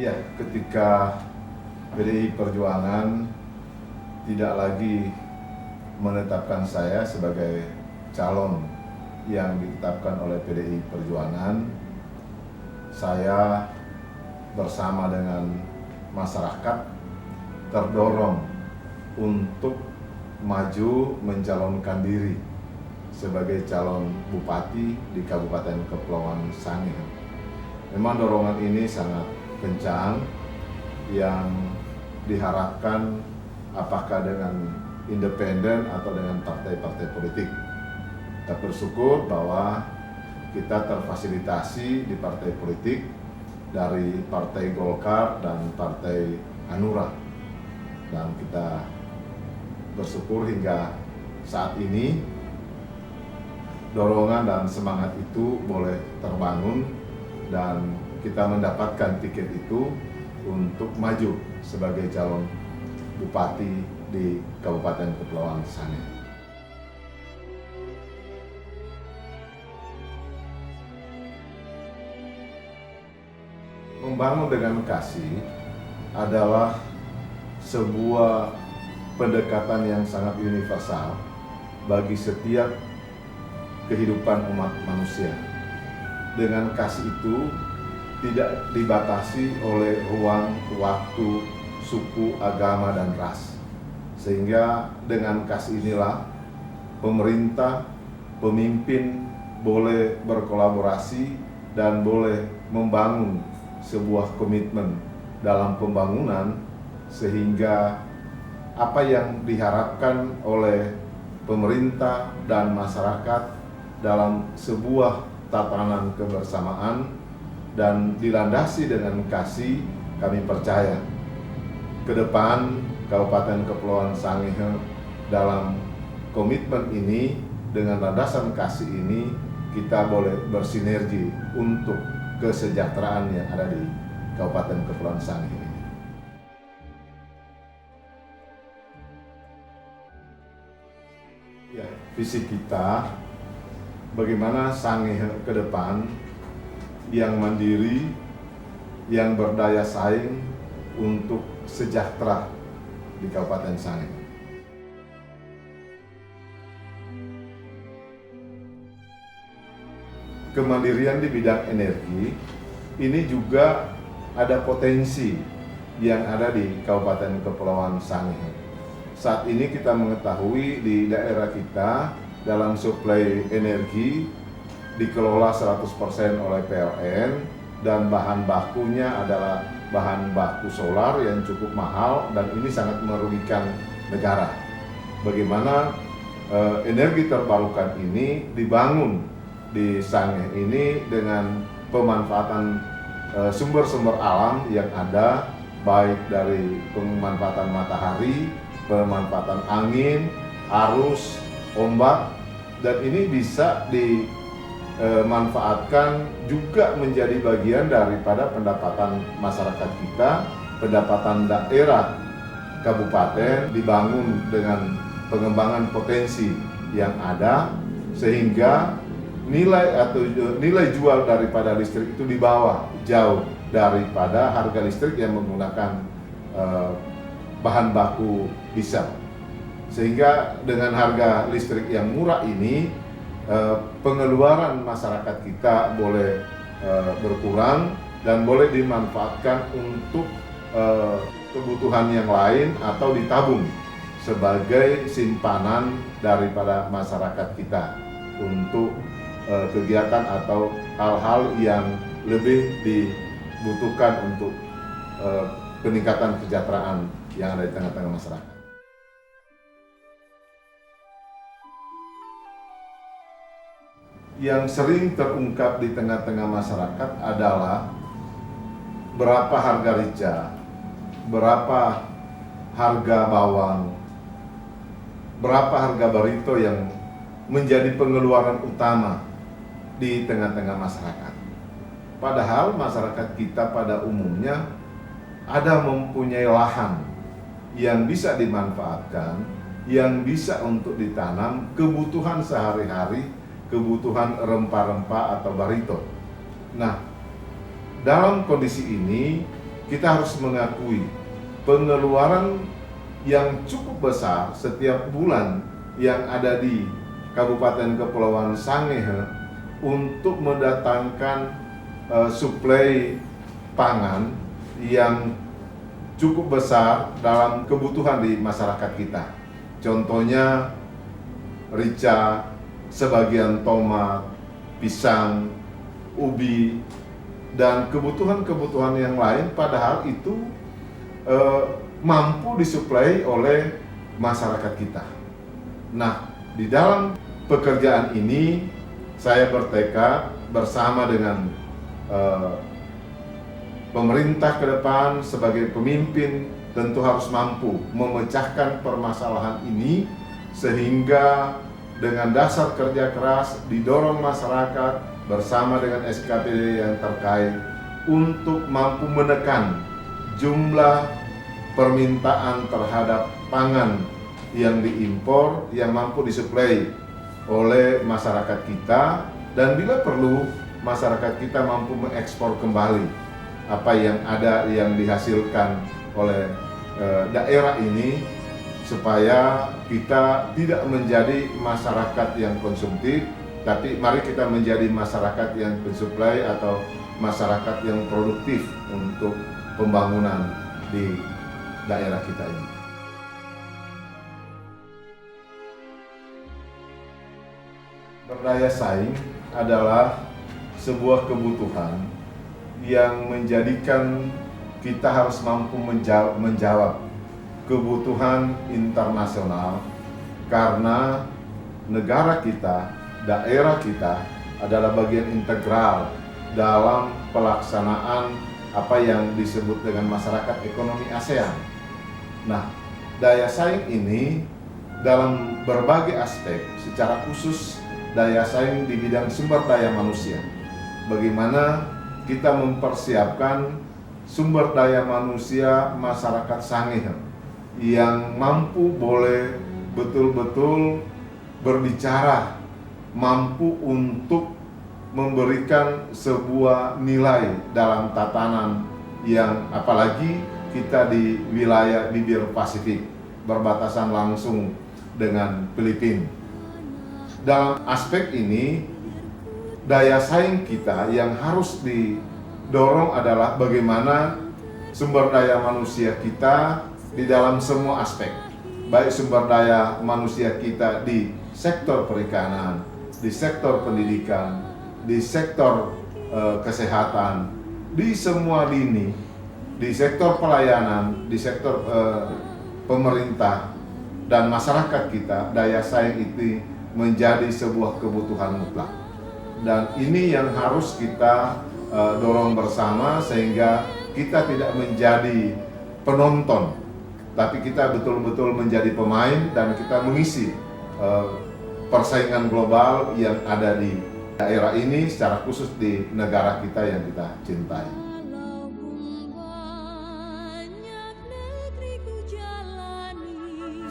Ya, ketika PDI Perjuangan tidak lagi menetapkan saya sebagai calon yang ditetapkan oleh PDI Perjuangan, saya bersama dengan masyarakat terdorong untuk maju mencalonkan diri sebagai calon bupati di Kabupaten Kepulauan Sangihe. Memang dorongan ini sangat kencang yang diharapkan apakah dengan independen atau dengan partai-partai politik. Kita bersyukur bahwa kita terfasilitasi di partai politik dari Partai Golkar dan Partai Hanura, dan kita bersyukur hingga saat ini dorongan dan semangat itu boleh terbangun dan kita mendapatkan tiket itu untuk maju sebagai calon bupati di Kabupaten Kepulauan Sangihe. Membangun dengan kasih adalah sebuah pendekatan yang sangat universal bagi setiap kehidupan umat manusia. Dengan kasih itu tidak dibatasi oleh ruang, waktu, suku, agama, dan ras. Sehingga dengan kasih inilah pemerintah, pemimpin boleh berkolaborasi dan boleh membangun sebuah komitmen dalam pembangunan, sehingga apa yang diharapkan oleh pemerintah dan masyarakat dalam sebuah tatanan kebersamaan dan dilandasi dengan kasih, kami percaya ke depan Kabupaten Kepulauan Sangihe dalam komitmen ini, dengan landasan kasih ini, kita boleh bersinergi untuk kesejahteraan yang ada di Kabupaten Kepulauan Sangihe ini. Ya, visi kita bagaimana Sangihe ke depan yang mandiri, yang berdaya saing untuk sejahtera di Kabupaten Sangihe. Kemandirian di bidang energi ini juga ada potensi yang ada di Kabupaten Kepulauan Sangihe. Saat ini kita mengetahui di daerah kita dalam suplai energi dikelola 100% oleh PLN, dan bahan bakunya adalah bahan baku solar yang cukup mahal dan ini sangat merugikan negara. Bagaimana energi terbarukan ini dibangun di Sangihe ini dengan pemanfaatan sumber-sumber alam yang ada, baik dari pemanfaatan matahari, pemanfaatan angin, arus, ombak, dan ini bisa dimanfaatkan juga menjadi bagian daripada pendapatan masyarakat kita, pendapatan daerah kabupaten, dibangun dengan pengembangan potensi yang ada, sehingga nilai jual daripada listrik itu di bawah jauh daripada harga listrik yang menggunakan bahan baku diesel. Sehingga dengan harga listrik yang murah ini, pengeluaran masyarakat kita boleh berkurang dan boleh dimanfaatkan untuk kebutuhan yang lain atau ditabung sebagai simpanan daripada masyarakat kita untuk kegiatan atau hal-hal yang lebih dibutuhkan untuk peningkatan kesejahteraan yang ada di tengah-tengah masyarakat. Yang sering terungkap di tengah-tengah masyarakat adalah berapa harga rica, berapa harga bawang, berapa harga barito yang menjadi pengeluaran utama di tengah-tengah masyarakat. Padahal masyarakat kita pada umumnya ada mempunyai lahan yang bisa dimanfaatkan, yang bisa untuk ditanam kebutuhan sehari-hari, kebutuhan rempah-rempah atau barito. Nah, dalam kondisi ini kita harus mengakui pengeluaran yang cukup besar setiap bulan yang ada di Kabupaten Kepulauan Sangihe untuk mendatangkan suplai pangan yang cukup besar dalam kebutuhan di masyarakat kita. Contohnya rica, sebagian tomat, pisang, ubi, dan kebutuhan-kebutuhan yang lain, padahal itu mampu disuplai oleh masyarakat kita. Nah, di dalam pekerjaan ini saya bertekad bersama dengan pemerintah ke depan sebagai pemimpin tentu harus mampu memecahkan permasalahan ini, sehingga dengan dasar kerja keras didorong masyarakat bersama dengan SKPD yang terkait untuk mampu menekan jumlah permintaan terhadap pangan yang diimpor yang mampu disuplai oleh masyarakat kita, dan bila perlu masyarakat kita mampu mengekspor kembali apa yang ada yang dihasilkan oleh daerah ini, supaya kita tidak menjadi masyarakat yang konsumtif, tapi mari kita menjadi masyarakat yang pensuplai atau masyarakat yang produktif untuk pembangunan di daerah kita ini. Berdaya saing adalah sebuah kebutuhan yang menjadikan kita harus mampu menjawab kebutuhan internasional, karena negara kita, daerah kita adalah bagian integral dalam pelaksanaan apa yang disebut dengan masyarakat ekonomi ASEAN. Nah, daya saing ini dalam berbagai aspek, secara khusus daya saing di bidang sumber daya manusia. Bagaimana kita mempersiapkan sumber daya manusia masyarakat Sangihe yang mampu boleh betul-betul berbicara, mampu untuk memberikan sebuah nilai dalam tatanan yang, apalagi kita di wilayah bibir Pasifik berbatasan langsung dengan Filipina. Dalam aspek ini, daya saing kita yang harus didorong adalah bagaimana sumber daya manusia kita di dalam semua aspek, baik sumber daya manusia kita di sektor perikanan, di sektor pendidikan, di sektor kesehatan, di semua lini, di sektor pelayanan, di sektor pemerintah dan masyarakat kita. Daya saing itu menjadi sebuah kebutuhan mutlak, dan ini yang harus kita dorong bersama, sehingga kita tidak menjadi penonton, tapi kita betul-betul menjadi pemain dan kita mengisi persaingan global yang ada di daerah ini, secara khusus di negara kita yang kita cintai.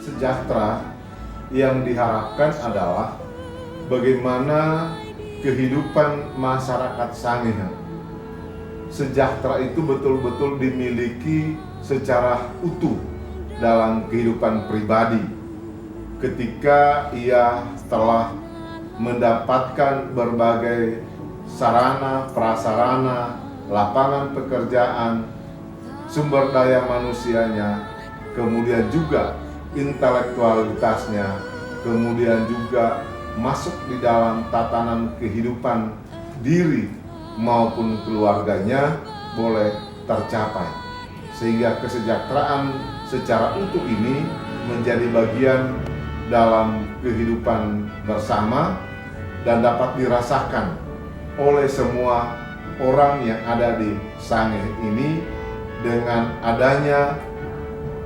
Sejahtera yang diharapkan adalah bagaimana kehidupan masyarakat Sangihe sejahtera itu betul-betul dimiliki secara utuh dalam kehidupan pribadi, ketika ia telah mendapatkan berbagai sarana, prasarana, lapangan pekerjaan, sumber daya manusianya, kemudian juga intelektualitasnya, kemudian juga masuk di dalam tatanan kehidupan diri maupun keluarganya boleh tercapai, sehingga kesejahteraan secara utuh ini menjadi bagian dalam kehidupan bersama dan dapat dirasakan oleh semua orang yang ada di Sangihe ini, dengan adanya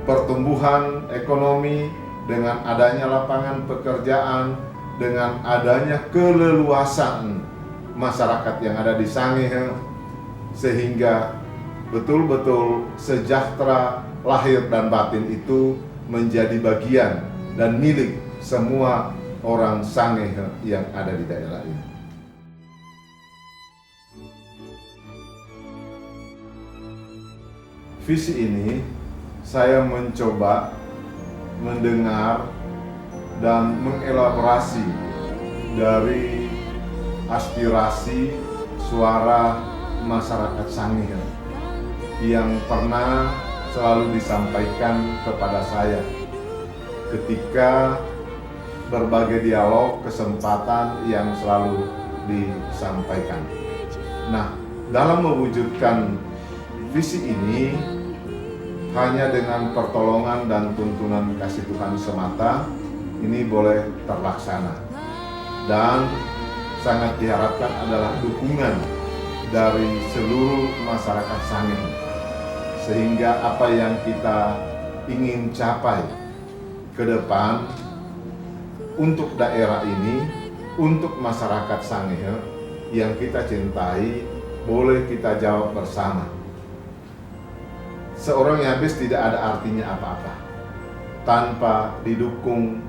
pertumbuhan ekonomi, dengan adanya lapangan pekerjaan, dengan adanya keleluasan masyarakat yang ada di Sangihe, sehingga betul-betul sejahtera lahir dan batin itu menjadi bagian dan milik semua orang Sangihe yang ada di daerah ini. visi ini saya mencoba mendengar dan mengelaborasi dari aspirasi suara masyarakat Sangihe yang pernah selalu disampaikan kepada saya ketika berbagai dialog kesempatan yang selalu disampaikan. Nah, dalam mewujudkan visi ini hanya dengan pertolongan dan tuntunan kasih Tuhan semata ini boleh terlaksana, dan sangat diharapkan adalah dukungan dari seluruh masyarakat Sangihe, sehingga apa yang kita ingin capai ke depan untuk daerah ini, untuk masyarakat Sangihe yang kita cintai, boleh kita jawab bersama. Seorang Yabes tidak ada artinya apa-apa tanpa didukung,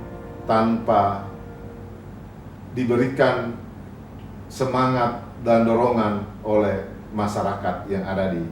tanpa diberikan semangat dan dorongan oleh masyarakat yang ada di